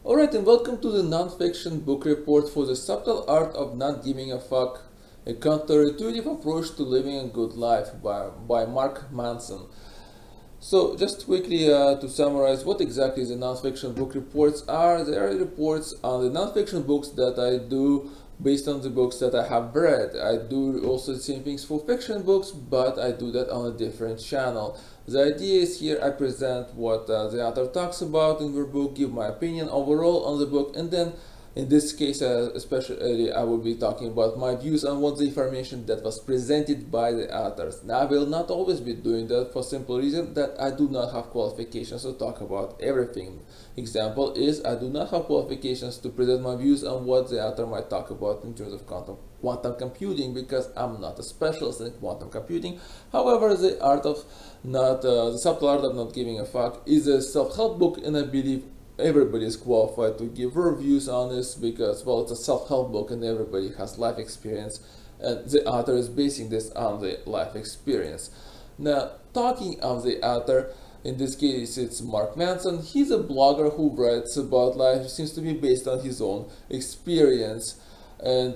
Alright, and welcome to the non-fiction book report for The Subtle Art of Not Giving a Fuck, a counterintuitive approach to living a good life by Mark Manson. So, just quickly to summarize what exactly the non-fiction book reports are. They are reports on the non-fiction books that I do based on the books that I have read. I do also the same things for fiction books, but I do that on a different channel. The idea is here I present what the author talks about in their book, give my opinion overall on the book, and then in this case especially I will be talking about my views on what the information that was presented by the authors. Now I will not always be doing that for simple reason that I do not have qualifications to talk about everything. Example is I do not have qualifications to present my views on what the author might talk about in terms of quantum computing, because I'm not a specialist in quantum computing. However, the subtle art of not giving a fuck is a self-help book, and I believe everybody is qualified to give reviews on this because, well, it's a self-help book and everybody has life experience, and the author is basing this on the life experience. Now, talking of the author, in this case it's Mark Manson. He's a blogger who writes about life, seems to be based on his own experience, and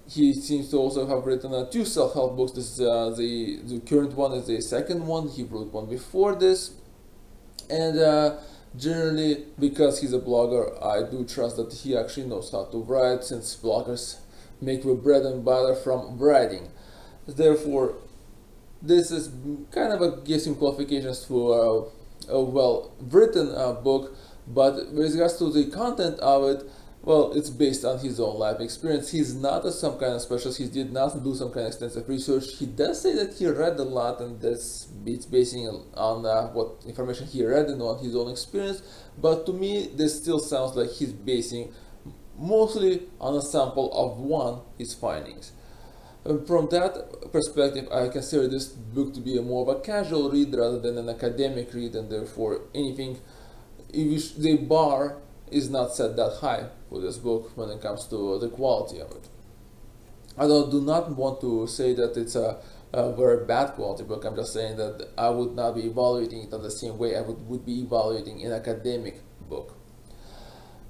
he seems to also have written two self-help books. This is the current one is the second one. He wrote one before this, and generally, because he's a blogger, I do trust that he actually knows how to write, since bloggers make their bread and butter from writing. Therefore, this is kind of gives him qualifications for a well-written book, but with regards to the content of it, well, it's based on his own life experience. He's not some kind of specialist. He did not do some kind of extensive research. He does say that he read a lot, and it's basing on what information he read and on his own experience. But to me, this still sounds like he's basing mostly on a sample of his findings. And from that perspective, I consider this book to be more of a casual read rather than an academic read, and therefore the bar is not set that high for this book when it comes to the quality of it. I do not want to say that it's a very bad quality book. I'm just saying that I would not be evaluating it in the same way I would be evaluating an academic book.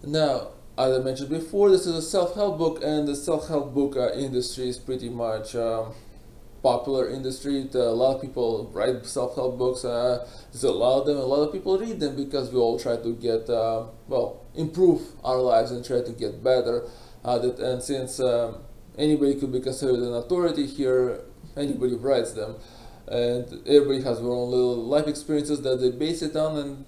Now, as I mentioned before, this is a self-help book, and the self-help book industry is pretty much popular industry. A lot of people write self-help books. There's a lot of them. A lot of people read them because we all try to get improve our lives and try to get better at it. And since anybody could be considered an authority here, anybody writes them, and everybody has their own little life experiences that they base it on, and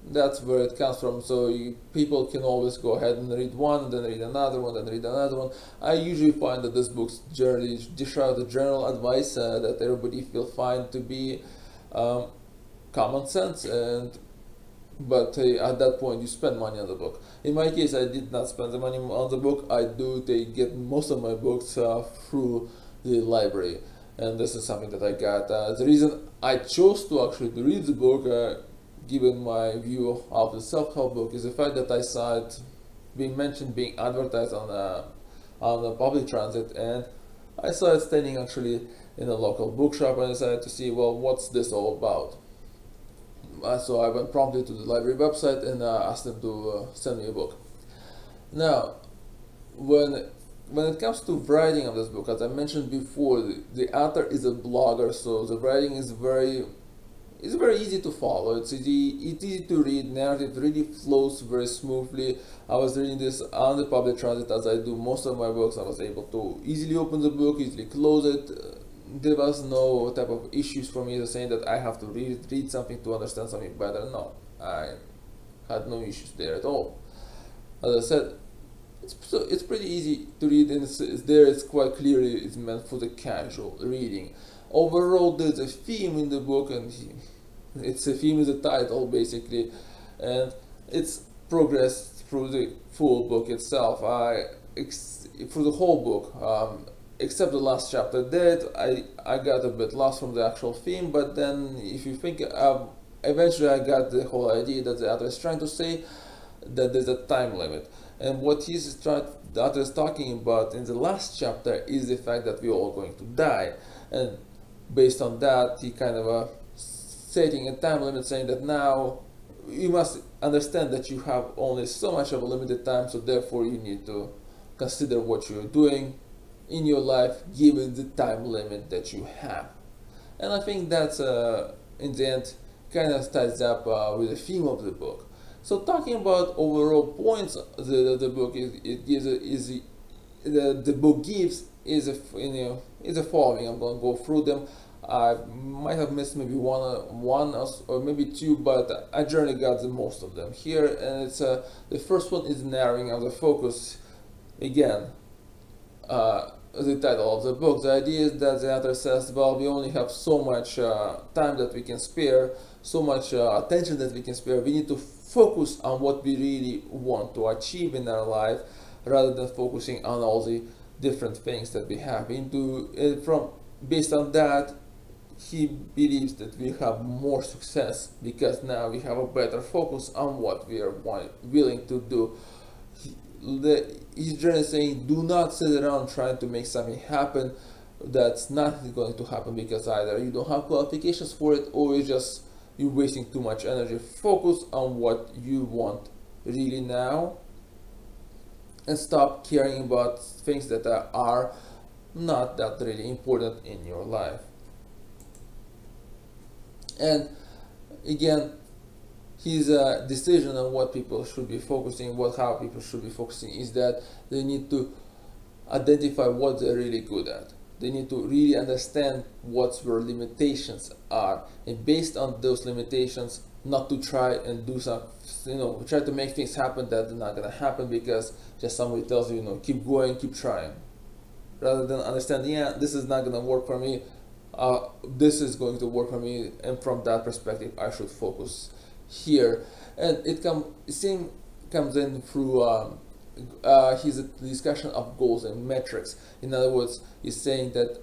that's where it comes from. So people can always go ahead and read one, and then read another one, then read another one. I usually find that these books generally dish out the general advice that everybody will find to be common sense, but at that point you spend money on the book. In my case, I did not spend the money on the book. I do get most of my books through the library, and this is something that I got. The reason I chose to actually read the book, given my view of the self-help book, is the fact that I saw it being advertised on the public transit, and I saw it standing actually in a local bookshop, and I decided to see, well, what's this all about? So I went promptly to the library website and asked them to send me a book. Now, when it comes to writing of this book, as I mentioned before, the author is a blogger, so the writing is very easy to follow. It's easy to read. Narrative really flows very smoothly. I was reading this on the public transit, as I do most of my books. I was able to easily open the book, easily close it. There was no type of issues for me to saying that I have to read something to understand something better. No, I had no issues there at all. As I said, it's pretty easy to read, and it's quite clearly it's meant for the casual reading. Overall, there's a theme in the book, and it's a theme is the title basically, and it's progressed through the full book itself. Through the whole book, except the last chapter. I got a bit lost from the actual theme, but then if you think, eventually I got the whole idea that the author is trying to say that there's a time limit, and what the author is talking about in the last chapter is the fact that we're all going to die, and based on that, he kind of setting a time limit, saying that now you must understand that you have only so much of a limited time, so therefore you need to consider what you're doing in your life given the time limit that you have. And I think that's in the end kind of ties up with the theme of the book. So talking about overall points, the book the book gives is the following. I'm going to go through them. I might have missed maybe one or maybe two, but I generally got the most of them here. And it's the first one is narrowing of the focus. Again, the title of the book. The idea is that the author says, well, we only have so much time that we can spare, so much attention that we can spare. We need to focus on what we really want to achieve in our life, rather than focusing on all the different things that we have. Based on that, he believes that we have more success because now we have a better focus on what we are willing to do. He's generally saying, do not sit around trying to make something happen that's not going to happen, because either you don't have qualifications for it, or you're wasting too much energy. Focus on what you want really now, and stop caring about things that are not that really important in your life. And again, his decision on what people should be focusing, how people should be focusing, is that they need to identify what they're really good at. They need to really understand what their limitations are, and based on those limitations, not to try and do some, try to make things happen that are not gonna happen because just somebody tells you, keep going, keep trying, rather than understand, yeah, this is not gonna work for me. This is going to work for me, and from that perspective, I should focus here. And it comes in through his discussion of goals and metrics. In other words, he's saying that,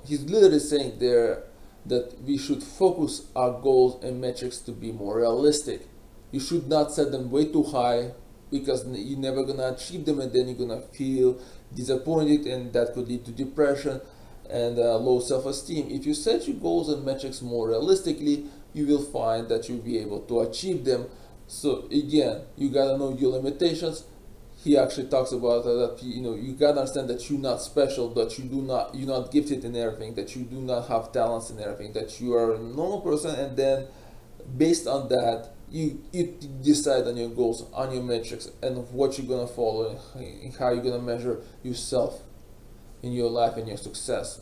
he's literally saying there that we should focus our goals and metrics to be more realistic. You should not set them way too high, because you're never gonna achieve them, and then you're gonna feel disappointed, and that could lead to depression and low self-esteem. If you set your goals and metrics more realistically, you will find that you'll be able to achieve them. So again, you gotta know your limitations. He actually talks about that you gotta understand that you're not special, that you're not gifted in everything, that you do not have talents in everything, that you are a normal person, and then based on that, you decide on your goals, on your metrics, and what you're gonna follow, and how you're gonna measure yourself in your life and your success.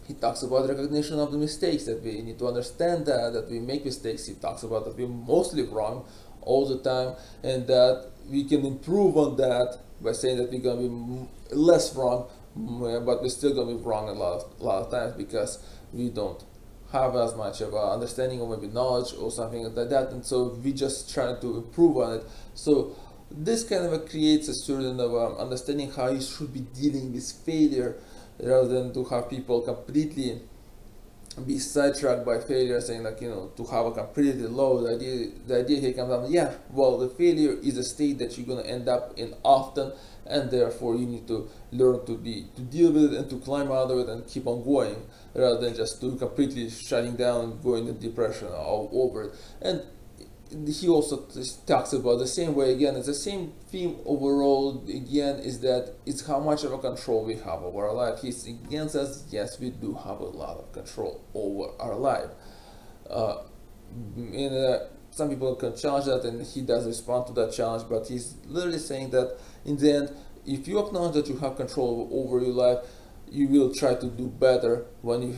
He talks about recognition of the mistakes, that we need to understand that we make mistakes. He talks about that we're mostly wrong all the time, and that we can improve on that by saying that we're going to be less wrong, but we're still going to be wrong a lot of times because we don't have as much of an understanding or maybe knowledge or something like that, and so we just trying to improve on it. So this kind of creates a certain of understanding how you should be dealing with failure, rather than to have people completely be sidetracked by failure, saying to have a completely low. The idea here comes out, the failure is a state that you're going to end up in often, and therefore you need to learn to deal with it and to climb out of it and keep on going, rather than just to completely shutting down and going into depression all over it. And he also talks about the same way, again, it's the same theme overall, again, is that it's how much of a control we have over our life. He again says, yes, we do have a lot of control over our life. Some people can challenge that, and he does respond to that challenge, but he's literally saying that in the end, if you acknowledge that you have control over your life, you will try to do better when you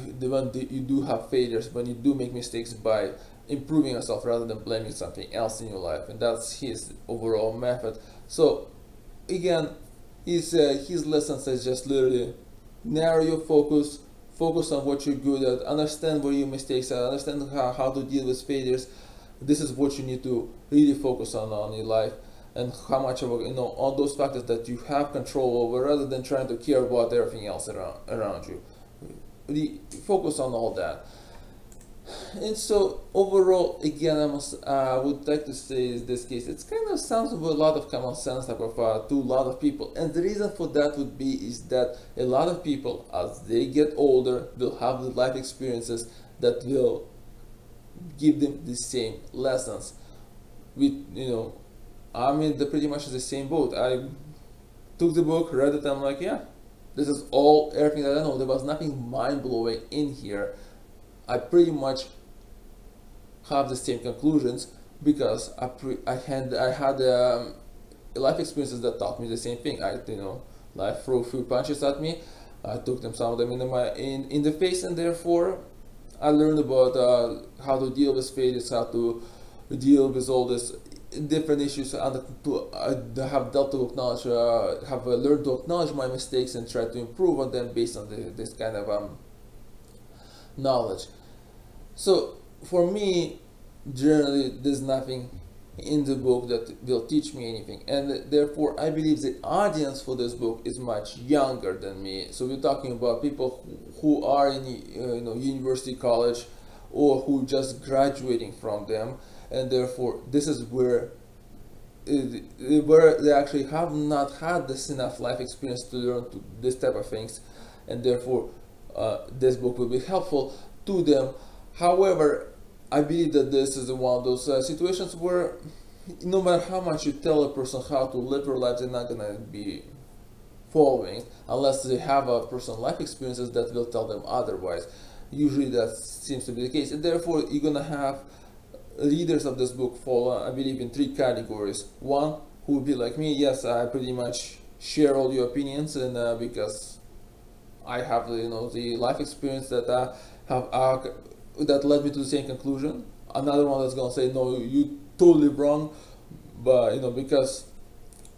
do have failures, when you do make mistakes, by improving yourself rather than blaming something else in your life. And that's his overall method. So again, his lesson says just literally narrow your focus on what you're good at, understand where your mistakes are, understand how to deal with failures. This is what you need to really focus on your life, and how much of on those factors that you have control over, rather than trying to care about everything else around you. Really focus on all that. And so overall, again, I would like to say in this case, it kind of sounds with a lot of common sense type of to a lot of people, and the reason for that would be is that a lot of people, as they get older, will have the life experiences that will give them the same lessons. we, I'm in the pretty much the same boat. I took the book, read it, I'm like, yeah, this is all everything that I know. There was nothing mind blowing in here. I pretty much have the same conclusions because I had life experiences that taught me the same thing. Life threw a few punches at me. I took some of them in the face, and therefore I learned about how to deal with failures, how to deal with all this different issues, and have dealt to acknowledge, have learned to acknowledge my mistakes and try to improve on them based on this kind of knowledge. So for me, generally, there's nothing in the book that will teach me anything, and therefore I believe the audience for this book is much younger than me. So we're talking about people who are in university, college, or who just graduating from them, and therefore this is where they actually have not had this enough life experience to learn to this type of things, and therefore this book will be helpful to them. However, I believe that this is one of those situations where no matter how much you tell a person how to live their life, they're not going to be following unless they have a personal life experiences that will tell them otherwise. Usually that seems to be the case, and therefore you're going to have readers of this book fall, I believe, in three categories. One who would be like me, yes, I pretty much share all your opinions, and because I have the life experience that have that led me to the same conclusion. Another one that's gonna say, no, you totally wrong, but because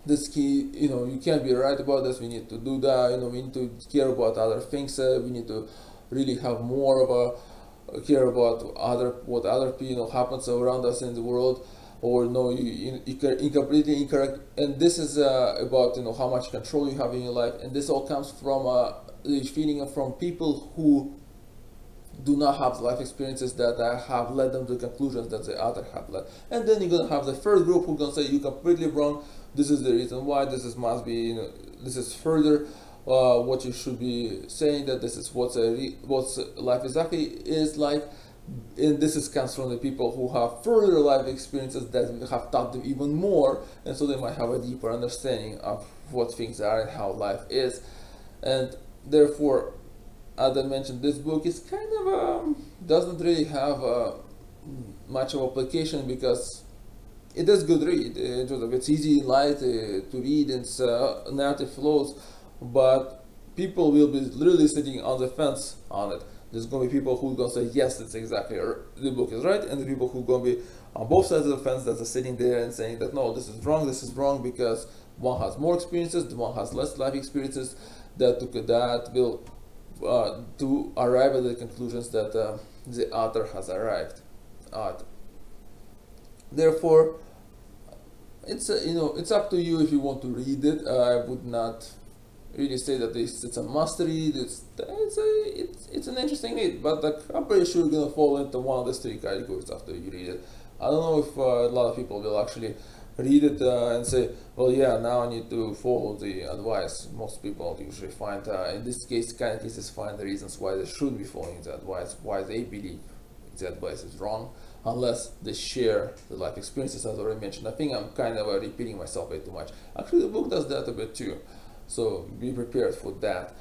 this key, you can't be right about this. We need to do that. We need to care about other things. We need to really have more of a care about what other people happens around us in the world. Or no, you completely incorrect. And this is about how much control you have in your life, and this all comes from the feeling from people who do not have life experiences that have led them to conclusions that the other have led. And then you're gonna have the third group who's gonna say you're completely wrong. This is the reason why. Must be this is further what you should be saying, that this is what's life exactly is like. And this comes from the people who have further life experiences that have taught them even more, and so they might have a deeper understanding of what things are and how life is. And therefore, as I mentioned, this book is kind of doesn't really have much of application because it is good read. It's easy, light to read, and its narrative flows, but people will be literally sitting on the fence on it. There's going to be people who are going to say, yes, it's exactly, the book is right, and the people who are going to be on both sides of the fence that are sitting there and saying that, no, this is wrong because one has more experiences, the one has less life experiences, that will to arrive at the conclusions that the author has arrived at. Therefore, it's up to you if you want to read it. I would not really say that it's a must read. It's an interesting read, but I'm pretty sure you're gonna fall into one of these three categories after you read it. I don't know if a lot of people will actually read it and say, well, yeah, now I need to follow the advice. Most people usually find, in this kind of cases, find the reasons why they should be following the advice, why they believe the advice is wrong, unless they share the life experiences, as I already mentioned. I think I'm kind of repeating myself way too much. Actually, the book does that a bit too, so be prepared for that.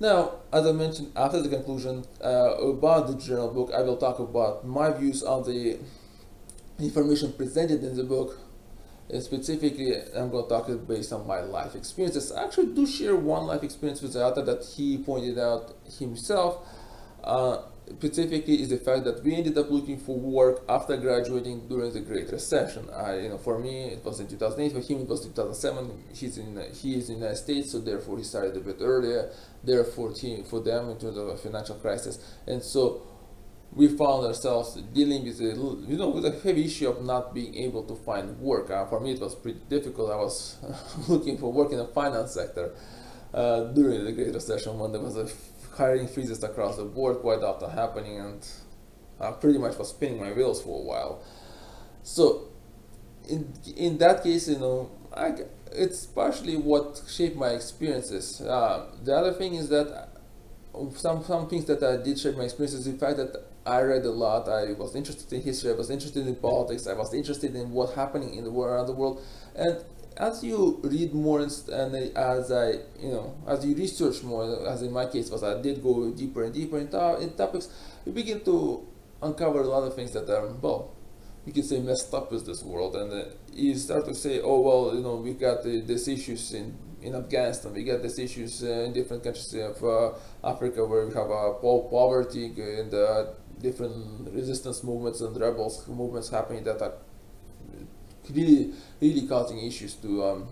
Now, as I mentioned, after the conclusion about the journal book, I will talk about my views on the information presented in the book. Specifically, I'm going to talk based on my life experiences. I actually do share one life experience with the author that he pointed out himself. Specifically, is the fact that we ended up looking for work after graduating during the Great Recession. For me, it was in 2008. For him, it was 2007. He is in the United States, so therefore he started a bit earlier. Therefore, for them, in terms of a financial crisis, and so we found ourselves dealing with a heavy issue of not being able to find work. For me, it was pretty difficult. I was looking for work in the finance sector during the Great Recession, when there was a hiring freezes across the board quite often happening, and I pretty much was spinning my wheels for a while. So in that case, it's partially what shaped my experiences. The other thing is that some things that did shape my experiences is the fact that I read a lot. I was interested in history. I was interested in politics. I was interested in what's happening in the world, around the world. And as you read more, and as I, as you research more, as in my case was, I did go deeper and deeper in topics, you begin to uncover a lot of things that are, well, you can say messed up with this world, and you start to say, oh well, we got these issues in Afghanistan, we got these issues in different countries of Africa, where we have poverty and different resistance movements and rebels movements happening that are really causing issues to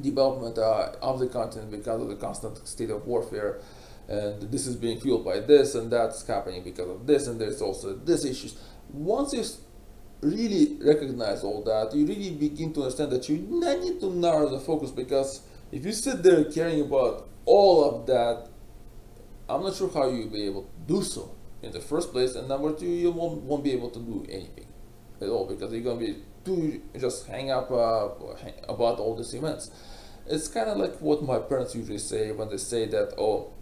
development of the continent because of the constant state of warfare, and this is being fueled by this, and that's happening because of this, and there's also this issues. Once you really recognize all that, you really begin to understand that you need to narrow the focus, because if you sit there caring about all of that, I'm not sure how you'll be able to do so in the first place, and number two, you won't be able to do anything at all, because you're going to be too just hang up about all these events. It's kind of like what my parents usually say when they say that, oh,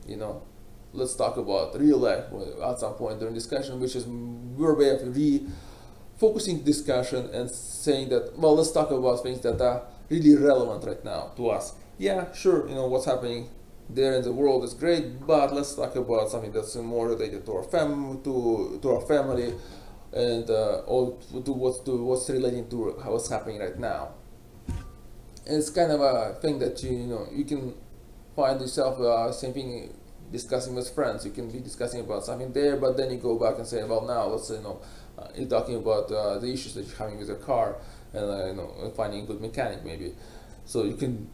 let's talk about real life at some point during discussion, which is your way of focusing discussion and saying that, well, let's talk about things that are really relevant right now to us. Yeah, sure, what's happening there in the world is great, but let's talk about something that's more related to our family, and or to what's relating to what's happening right now. And it's kind of a thing that you can find yourself same thing discussing with friends. You can be discussing about something there, but then you go back and say, well, now let's say you're talking about the issues that you're having with your car, and finding a good mechanic maybe. So you can.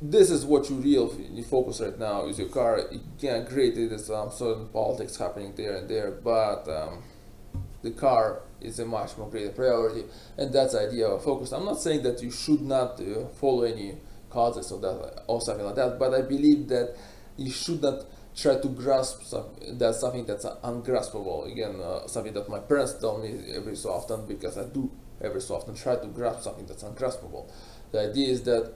This is what you focus right now is your car. Yeah, great. There's certain politics happening there and there, but the car is a much more greater priority, and that's the idea of focus. I'm not saying that you should not follow any causes or that or something like that, but I believe that you should not try to grasp something that's ungraspable. Again, something that my parents tell me every so often, because I do every so often try to grasp something that's ungraspable. The idea is that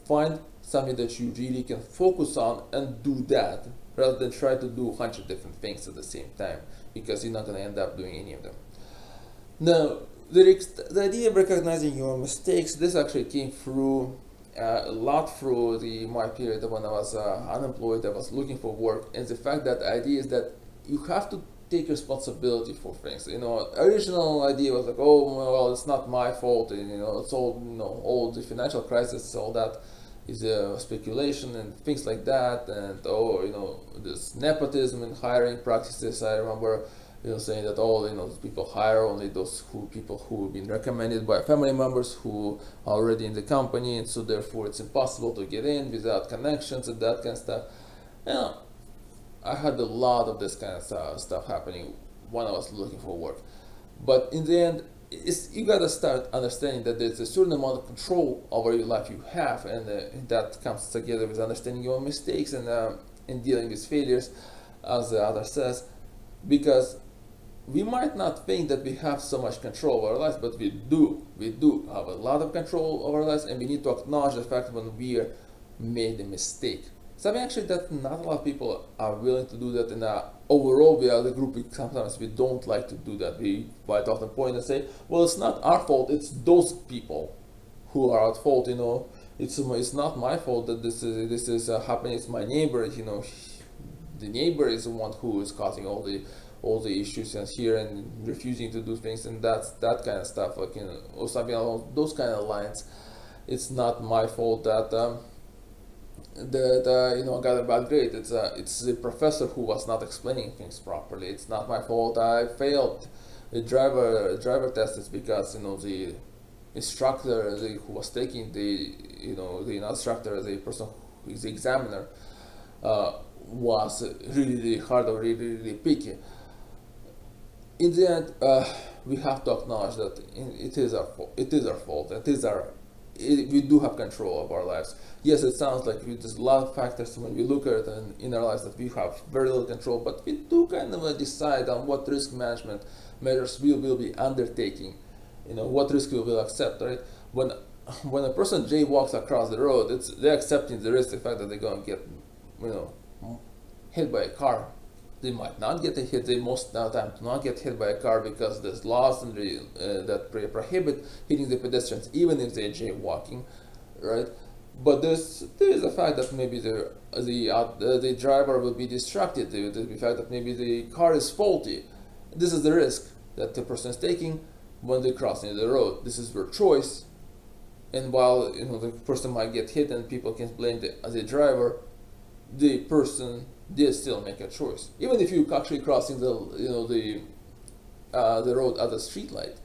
find something that you really can focus on and do that, rather than try to do 100 different things at the same time, because you're not going to end up doing any of them. Now, the idea of recognizing your mistakes, this actually came through a lot through my period when I was unemployed, I was looking for work, and the fact that the idea is that you have to take responsibility for things. Original idea was like, oh well, it's not my fault, and it's all the financial crisis, all that is speculation and things like that, and this nepotism and hiring practices. I remember saying that people hire only those people who have been recommended by family members who are already in the company, and so therefore it's impossible to get in without connections and that kind of stuff. I had a lot of this kind of stuff happening when I was looking for work, but in the end, you gotta start understanding that there's a certain amount of control over your life you have, and that comes together with understanding your mistakes and dealing with failures, as the author says, because we might not think that we have so much control over our lives, but we do have a lot of control over our lives, and we need to acknowledge the fact when we made a mistake. Something actually that not a lot of people are willing to do that, and overall we are the group, sometimes we don't like to do that. We quite often point and say, well, it's not our fault, it's those people who are at fault. It's not my fault that this is happening, it's my neighbor. The neighbor is the one who is causing all the issues and here and refusing to do things, and that kind of stuff, like or something along those kind of lines. It's not my fault that I got a bad grade. It's the professor who was not explaining things properly. It's not my fault I failed the driver test. It's because the instructor who was taking the instructor, the person who is the examiner, was really hard or really picky. In the end, we have to acknowledge that it is our fault. We do have control of our lives. Yes, it sounds like there's a lot of factors when we look at it in our lives that we have very little control, but we do kind of decide on what risk management measures we will be undertaking, what risk we will accept, right? When a person walks across the road, they're accepting the risk, the fact that they're going to get, hit by a car They might not get a hit. They most of the time do not get hit by a car because there's laws and that prohibit hitting the pedestrians, even if they're jaywalking, right? But there is a fact that maybe the driver will be distracted. There is the fact that maybe the car is faulty. This is the risk that the person is taking when they're crossing the road. This is their choice. And while the person might get hit and people can blame the driver, the person did still make a choice. Even if you're actually crossing the road at a street light,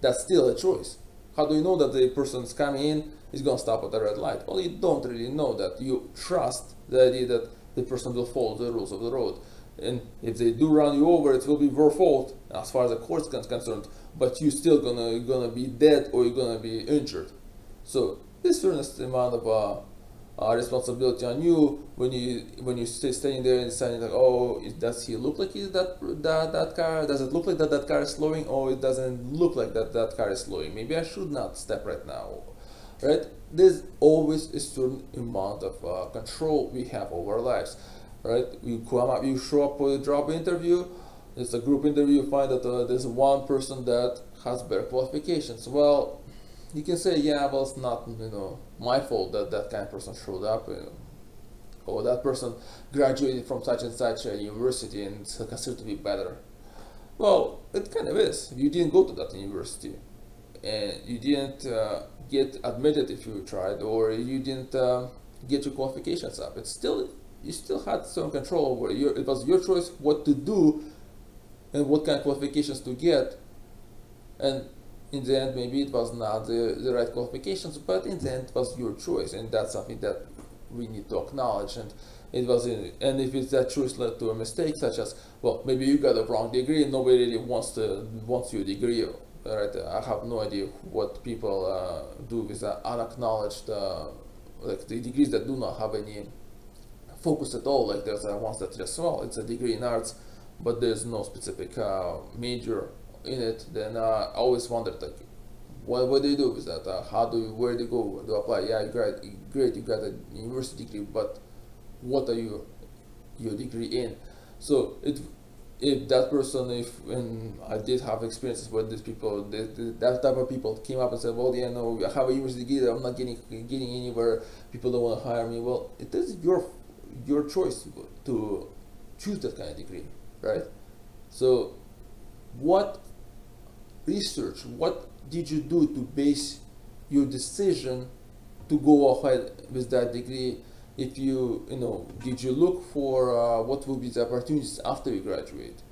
that's still a choice. How do you know that the person's coming in is going to stop at the red light? Well, you don't really know that. You trust the idea that the person will follow the rules of the road. And if they do run you over, it will be your fault as far as the court's concerned. But you're still gonna be dead or you're gonna be injured. So this certain amount of responsibility on you when you stay standing there and saying like, oh, does he look like he's that car? Does it look like that car is slowing? Or it doesn't look like that car is slowing? Maybe I should not step right now, right? There's always a certain amount of control we have over our lives, right? You show up for a job interview. It's a group interview. You find that there's one person that has better qualifications. Well, you can say, yeah, well, it's not my fault that that kind of person showed up, or that person graduated from such and such a university and it's considered to be better. Well, it kind of is. You didn't go to that university, and you didn't get admitted if you tried, or you didn't get your qualifications up. You still had some control over it. It was your choice what to do and what kind of qualifications to get, and in the end maybe it was not the right qualifications, but in the end it was your choice, and that's something that we need to acknowledge. And and if it's that choice led to a mistake, such as, well, maybe you got a wrong degree and nobody really wants your degree, right? I have no idea what people do with unacknowledged like the degrees that do not have any focus at all. Like there's ones that just, well, it's a degree in arts, but there's no specific major in it. Then I always wondered, like, what do you do with that? Where do you go? Where do you apply? Yeah, great, you got a university degree, but what are your degree in? So if that person, and I did have experiences where these people, that type of people came up and said, well, yeah, no, I have a university degree, I'm not getting anywhere, people don't want to hire me. Well, it is your choice to choose that kind of degree, right? So what research, what did you do to base your decision to go ahead with that degree? If did you look for what will be the opportunities after you graduate?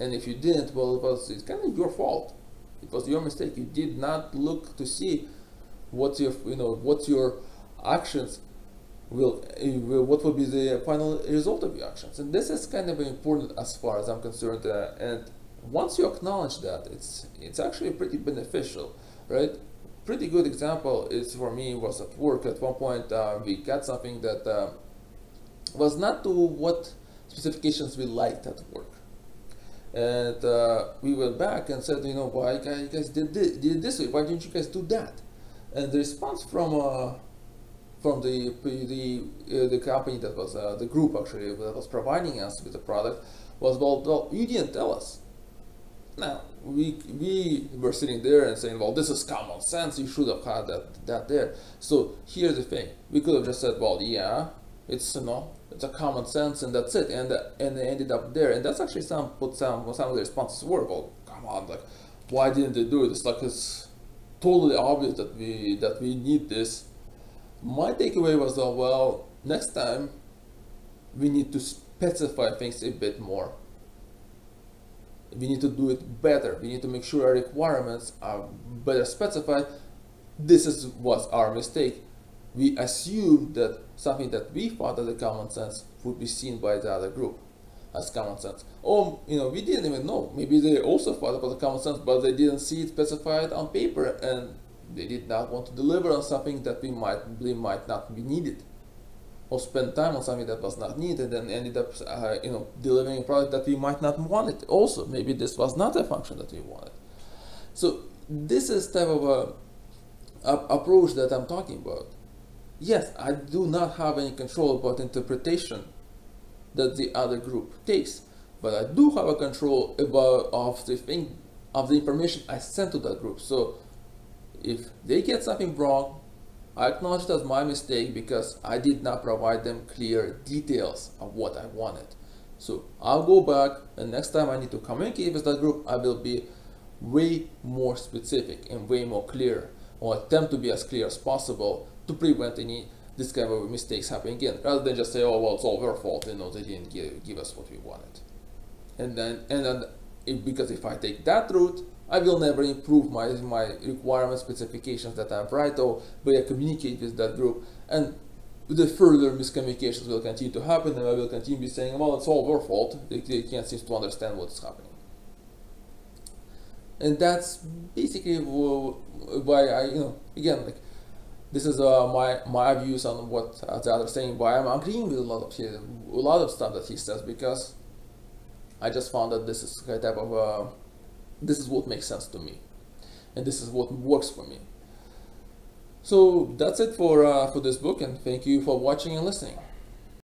And if you didn't, well, it's kind of your fault. It was your mistake. You did not look to see what your actions what will be the final result of your actions. And this is kind of important as far as I'm concerned. And once you acknowledge that, it's actually pretty beneficial, right? Pretty good example is, for me, was at work. At one point we got something that was not to what specifications we liked at work, and we went back and said, why you guys did this way? Why didn't you guys do that? And the response from the company that was the group actually that was providing us with the product was, well, you didn't tell us. Now, we were sitting there and saying, well, this is common sense, you should have had that there. So here's the thing, we could have just said, well, yeah, it's it's a common sense and that's it, and they ended up there. And that's actually some of the responses were, well, come on, like, why didn't they do it? It's like, it's totally obvious that we need this. My takeaway was, well, next time we need to specify things a bit more. We need to do it better. We need to make sure our requirements are better specified. This was our mistake. We assumed that something that we thought as a common sense would be seen by the other group as common sense. Or, we didn't even know. Maybe they also thought about the common sense, but they didn't see it specified on paper, and they did not want to deliver on something that we might not be needed, or spend time on something that was not needed and ended up delivering a product that we might not want it. Also, maybe this was not a function that we wanted. So this is type of a approach that I'm talking about. Yes, I do not have any control about interpretation that the other group takes, but I do have a control of the information I send to that group. So if they get something wrong, I acknowledge it as my mistake because I did not provide them clear details of what I wanted. So I'll go back, and next time I need to communicate with that group, I will be way more specific and way more clear, or attempt to be as clear as possible to prevent any this kind of mistakes happening again, rather than just say, oh well, it's all their fault, they didn't give us what we wanted. Because if I take that route, I will never improve my requirement specifications that I write, or but I communicate with that group, and the further miscommunications will continue to happen, and I will continue to be saying, well, it's all their fault, they can't seem to understand what's happening. And that's basically why I, again, like, this is my views on what the other saying, but I'm agreeing with a lot of stuff that he says, because I just found that this is kind of this is what makes sense to me, and this is what works for me. So that's it for this book, and thank you for watching and listening.